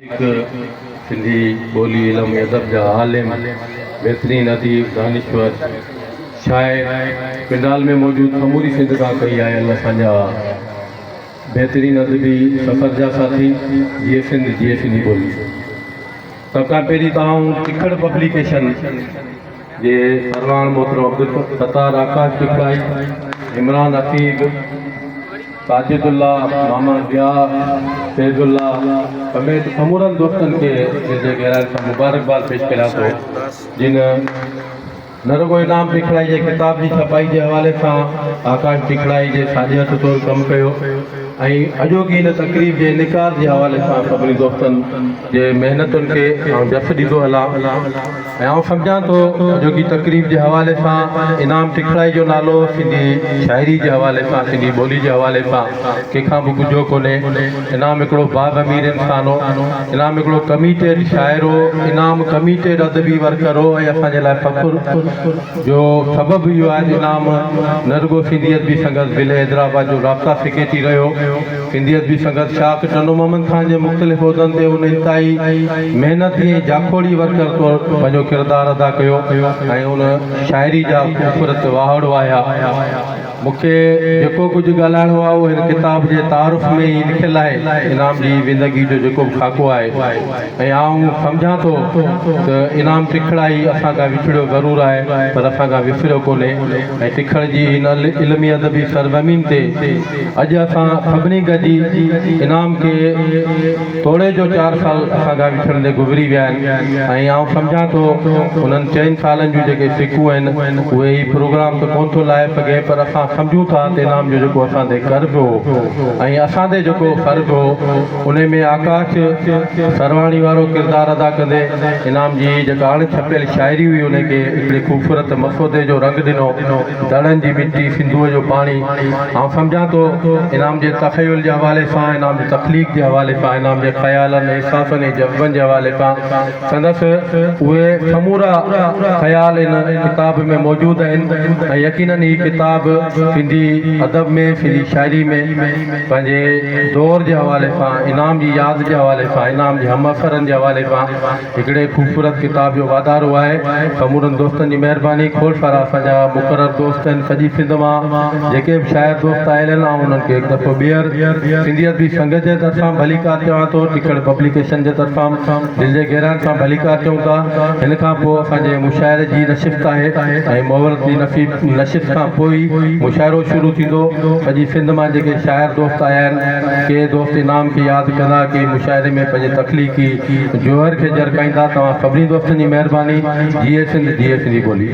एक सिंधी बोली इल्म अदब जा आलिम बेहतरीन अदीब दानिश्वर शायर पिंडाल में मौजूद समूरी सिंध का कई आयल असांजा बेहतरीन अदबी सफ़र जा साथी जीए सिंधी बोली सब खां पहिरीं तव्हां टिखड़ पब्लिकेशन जे सरवाण मोहतरम अब्दुल सत्तार आकाश टिकड़ाई इमरान अतीक साजिदुल्ला मामा दिया फैजुल्ला समेत समूरनि दोस्तनि खे जंहिंजे गैरान सां मुबारकबाद पेश करियां थो जिन न रुगो इनाम टिखड़ाई जे किताब जी छपाई जे हवाले सां आकाश टिखड़ाई जे साॼे हथ तौरु कमु कयो ऐं अॼोकी हिन तक़रीब जे इनकार जे हवाले सां सभिनी दोस्तनि जे महिनतुनि खे जस ॾींदो हलां ऐं आउं सम्झां थो अॼोकी तक़रीब जे हवाले सां इनाम टिखड़ाई जो नालो सिंधी शाइरी जे हवाले सां सिंधी ॿोली जे हवाले सां कंहिंखां बि कुझो कोन्हे। इनाम हिकिड़ो बाब अमीर इंसान हो, इनाम हिकिड़ो कमिटेड शाइर हो, इनाम कमिटेड अदबी वर्कर हो ऐं असांजे लाइ फ़ख़ुर जो सबबु इहो आहे। इनाम न रुगो सिंधी अदबी संगत ज़िले हैदराबाद जो राब्ता सेक्रेटरी रहियो, सिंधी अदबी संगत शाख चंदो मोहम्मद खान जे मुख़्तलिफ़ उहिदनि ते उन इंतहाई महिनत ऐं जाखोड़ी वर्कर तौरु पंहिंजो किरदारु अदा कयो ऐं उन शाइरी जा ख़ूबसूरत वाहड़ वाया। मूंखे जेको कुझु ॻाल्हाइणो आहे उहो हिन किताब जे तारुफ़ में ई लिखियलु आहे, इनाम जी ज़िंदगी जो जेको बि ख़ाको आहे। ऐं आउं सम्झां थो त इनाम टिखड़ाई असां खां विछड़ियो ज़रूरु आहे पर असां खां विसरियो कोन्हे ऐं टिखड़ जी हिन इल्मी अदबी सरज़मीन ते अॼु असां सभिनी गॾिजी इनाम खे तोड़े जो 4 साल असां खां विछड़ंदे गुज़री विया आहिनि ऐं आउं सम्झां थो उन्हनि 4 सालनि जूं जेके सिकूं आहिनि उहे ई प्रोग्राम त कोन थो लाहे सघे पर असां सम्झूं था त इनाम जो जेको असां ते कर्ज़ु हो ऐं असां ते जेको फ़र्ज़ु हो उन में आकाश सरवाणी वारो किरदारु अदा कंदे इनाम जी जेका अणछपियल शाइरी हुई उनखे हिकिड़े ख़ूबसूरत मसौदे जो रंग ॾिनो, दड़नि जी मिटी सिंधूअ जो पाणी। ऐं सम्झां थो इनाम जे तख़युल जे हवाले सां, इनाम जी तख़लीक़ जे हवाले सां, इनाम जे ख़्यालनि एहसासनि ऐं जज़्बनि जे हवाले सां संदसि उहे समूरा ख़्याल इन किताब में मौजूदु आहिनि ऐं यकीनन ही किताब सिंधी अदब में, सिंधी शाइरी में पंहिंजे दौर जे हवाले सां, इनाम जी यादि जे हवाले सां, इनाम जे हमअसरनि जे हवाले सां हिकिड़े ख़ूबसूरत किताब जो वाधारो आहे। समूरनि दोस्तनि जी महिरबानी, खोड़ सारा असांजा मुक़ररु दोस्त आहिनि सॼी सिंध मां जेके बि शाइर दोस्त आयल आहिनि ऐं उन्हनि खे हिकु दफ़ो ॿीहर सिंधी अदबी संगत जे तरफ़ां भलीकार चवां थो, टिखड़ पब्लिकेशन जे तरफ़ां दिलि जे गहराइनि सां भलीकार चऊं था। हिन खां पोइ असांजे मुशाइरे जी नशिस्त आहे ऐं मोहरत जी नशिस्त खां पोइ मुशाइरो शुरू थींदो। सॼी सिंध मां जेके शाइर दोस्त आया आहिनि के दोस्त इनाम खे यादि कंदा, के मुशाइरे में पंहिंजे तख़लीक़ी जोहर खे जरकाईंदा। तव्हां सभिनी दोस्तनि जी महिरबानी। जीए सिंध, जीए सिंधी ॿोली।